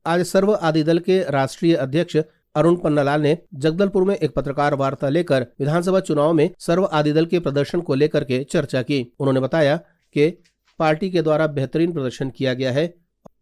आज सर्व आदि दल के राष्ट्रीय अध्यक्ष अरुण पन्नालाल ने जगदलपुर में एक पत्रकार वार्ता लेकर विधानसभा चुनाव में सर्व आदि दल के प्रदर्शन को लेकर के चर्चा की। उन्होंने बताया कि पार्टी के द्वारा बेहतरीन प्रदर्शन किया गया है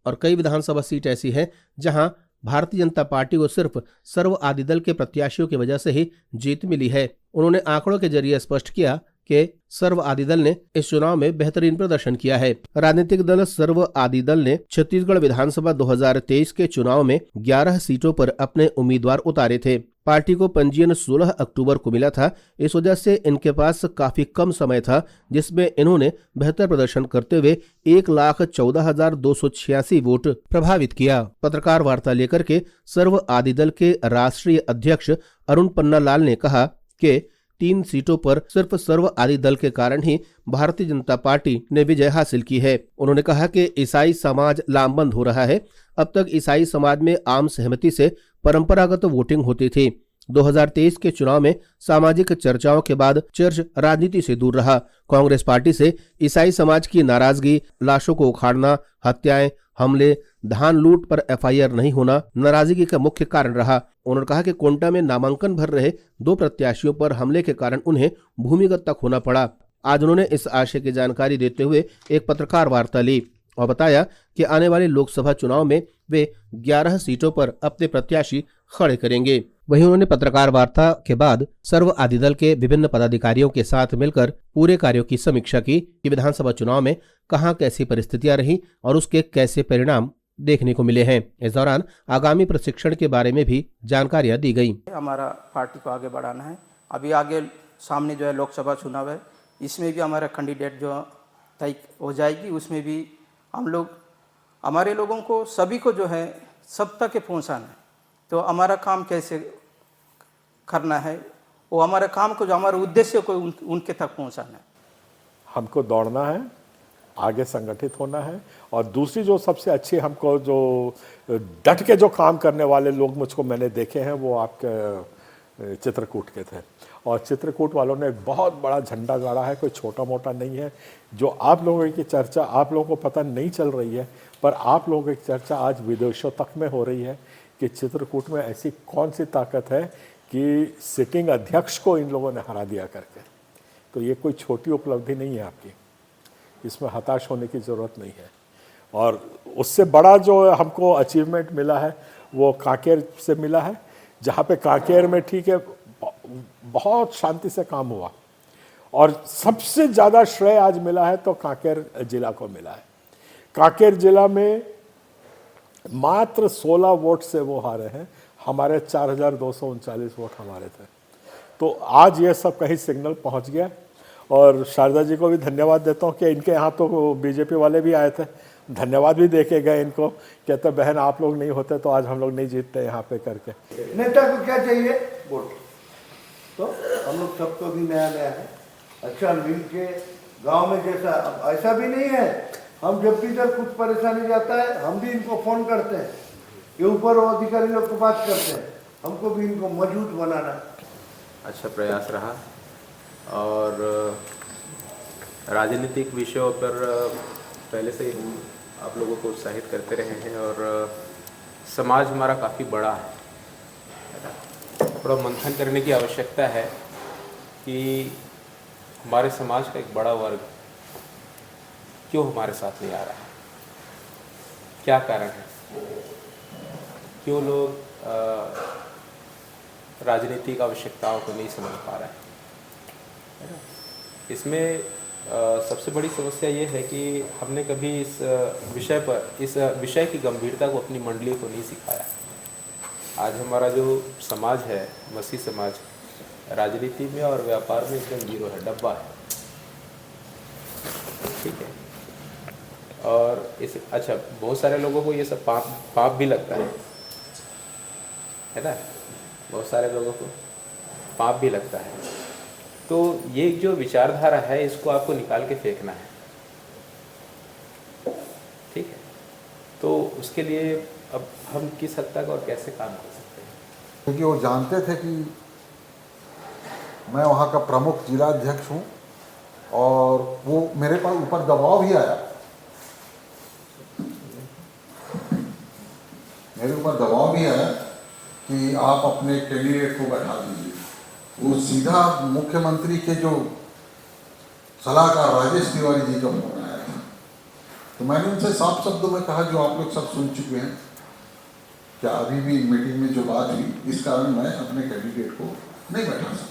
और कई विधानसभा सीट ऐसी हैं जहां भारतीय जनता पार्टी को सिर्फ सर्व आदि दल के प्रत्याशियों की वजह से ही जीत मिली है। उन्होंने आंकड़ों के जरिए स्पष्ट किया कि सर्व आदि दल ने इस चुनाव में बेहतरीन प्रदर्शन किया है। राजनीतिक दल सर्व आदि दल ने छत्तीसगढ़ विधानसभा 2023 के चुनाव में 11 सीटों पर अपने उम्मीदवार उतारे थे। पार्टी को पंजीयन 16 अक्टूबर को मिला था। इस वजह से इनके पास काफी कम समय था, जिसमें इन्होंने बेहतर प्रदर्शन करते हुए 1,14,286 वोट प्रभावित किया। पत्रकार वार्ता लेकर के सर्व आदि दल के राष्ट्रीय अध्यक्ष अरुण पन्नालाल ने कहा कि 3 सीटों पर सिर्फ सर्व आदि दल के कारण ही भारतीय जनता पार्टी ने विजय हासिल की है। उन्होंने कहा कि ईसाई समाज लामबंद हो रहा है। अब तक ईसाई समाज में आम सहमति से परंपरागत वोटिंग होती थी। 2023 के चुनाव में सामाजिक चर्चाओं के बाद चर्च राजनीति से दूर रहा। कांग्रेस पार्टी से ईसाई समाज की नाराजगी, लाशों को उखाड़ना, हत्याएं, हमले, धान लूट पर एफआईआर नहीं होना नाराजगी का मुख्य कारण रहा। उन्होंने कहा कि कोंटा में नामांकन भर रहे 2 प्रत्याशियों पर हमले के कारण उन्हें भूमिगत तक होना पड़ा। आज उन्होंने इस आशय की जानकारी देते हुए एक पत्रकार वार्ता ली और बताया कि आने वाले लोकसभा चुनाव में वे 11 सीटों पर अपने प्रत्याशी खड़े करेंगे। वहीं उन्होंने पत्रकार वार्ता के बाद सर्व आदि दल के विभिन्न पदाधिकारियों के साथ मिलकर पूरे कार्यों की समीक्षा की कि विधानसभा चुनाव में कहां कैसी परिस्थितियां रही और उसके कैसे परिणाम देखने को मिले हैं। इस दौरान आगामी प्रशिक्षण के बारे में भी जानकारियां दी गई। हमारा पार्टी को आगे बढ़ाना है। अभी आगे सामने जो है लोकसभा चुनाव है, इसमें भी हमारा कैंडिडेट जो तय हो जाएगी। उसमें भी हम लोग हमारे लोगों को सभी को जो है सब तक पहुँचाना है। तो हमारा काम कैसे करना है, वो हमारे काम को जो हमारे उद्देश्य को उनके तक पहुँचाना है। हमको दौड़ना है, आगे संगठित होना है। और दूसरी जो सबसे अच्छी हमको जो डट के जो काम करने वाले लोग मुझको मैंने देखे हैं वो आपके चित्रकूट के थे। और चित्रकूट वालों ने एक बहुत बड़ा झंडा गाड़ा है, कोई छोटा मोटा नहीं है। जो आप लोगों की चर्चा आप लोगों को पता नहीं चल रही है, पर आप लोगों की चर्चा आज विदेशों तक में हो रही है कि चित्रकूट में ऐसी कौन सी ताकत है कि सिटिंग अध्यक्ष को इन लोगों ने हरा दिया करके। तो ये कोई छोटी उपलब्धि नहीं है आपकी, इसमें हताश होने की ज़रूरत नहीं है। और उससे बड़ा जो हमको अचीवमेंट मिला है वो कांकेर से मिला है, जहाँ पे कांकेर में ठीक है बहुत शांति से काम हुआ और सबसे ज़्यादा श्रेय आज मिला है तो कांकेर जिला को मिला है। कांकेर जिला में मात्र 16 वोट से वो हारे हैं, हमारे 4,239 वोट हमारे थे। तो आज ये सब कहीं सिग्नल पहुंच गया। और शारदा जी को भी धन्यवाद देता हूँ कि इनके यहाँ तो बीजेपी वाले भी आए थे, धन्यवाद भी दे के गए इनको, कहते बहन आप लोग नहीं होते तो आज हम लोग नहीं जीतते यहाँ पे करके। नेता को क्या चाहिए? वोट। तो हम लोग सबको भी नया नया है, अच्छा मिल के गाँव में जैसा ऐसा भी नहीं है। हम जब भी इधर कुछ परेशानी जाता है हम भी इनको फ़ोन करते हैं, ये ऊपर अधिकारी लोग को बात करते हैं, हमको भी इनको मजबूत बनाना। अच्छा प्रयास रहा और राजनीतिक विषयों पर पहले से ही आप लोगों को उत्साहित करते रहे हैं। और समाज हमारा काफ़ी बड़ा है, थोड़ा मंथन करने की आवश्यकता है कि हमारे समाज का एक बड़ा वर्ग क्यों हमारे साथ नहीं आ रहा है, क्या कारण है, क्यों लोग राजनीतिक आवश्यकताओं को नहीं समझ पा रहे हैं। इसमें सबसे बड़ी समस्या ये है कि हमने कभी इस विषय की गंभीरता को अपनी मंडली को नहीं सिखाया। आज हमारा जो समाज है, मसीह समाज, राजनीति में और व्यापार में एकदम जीरो है, डब्बा है, ठीक है। और इस अच्छा बहुत सारे लोगों को ये सब पाप भी लगता है ना, बहुत सारे लोगों को पाप भी लगता है। तो ये जो विचारधारा है इसको आपको निकाल के फेंकना है, ठीक है। तो उसके लिए अब हम किस हद तक और कैसे काम कर सकते हैं, क्योंकि वो जानते थे कि मैं वहाँ का प्रमुख जिला अध्यक्ष हूँ और वो मेरे पर ऊपर दबाव भी आया। मेरे ऊपर दबाव भी आया कि आप अपने कैंडिडेट को बैठा दीजिए। वो सीधा मुख्यमंत्री के जो सलाहकार राजेश तिवारी जी का फोन आया था, तो मैंने उनसे साफ शब्दों में कहा, जो आप लोग सब सुन चुके हैं, क्या अभी भी मीटिंग में जो बात हुई, इस कारण मैं अपने कैंडिडेट को नहीं बैठा सकता।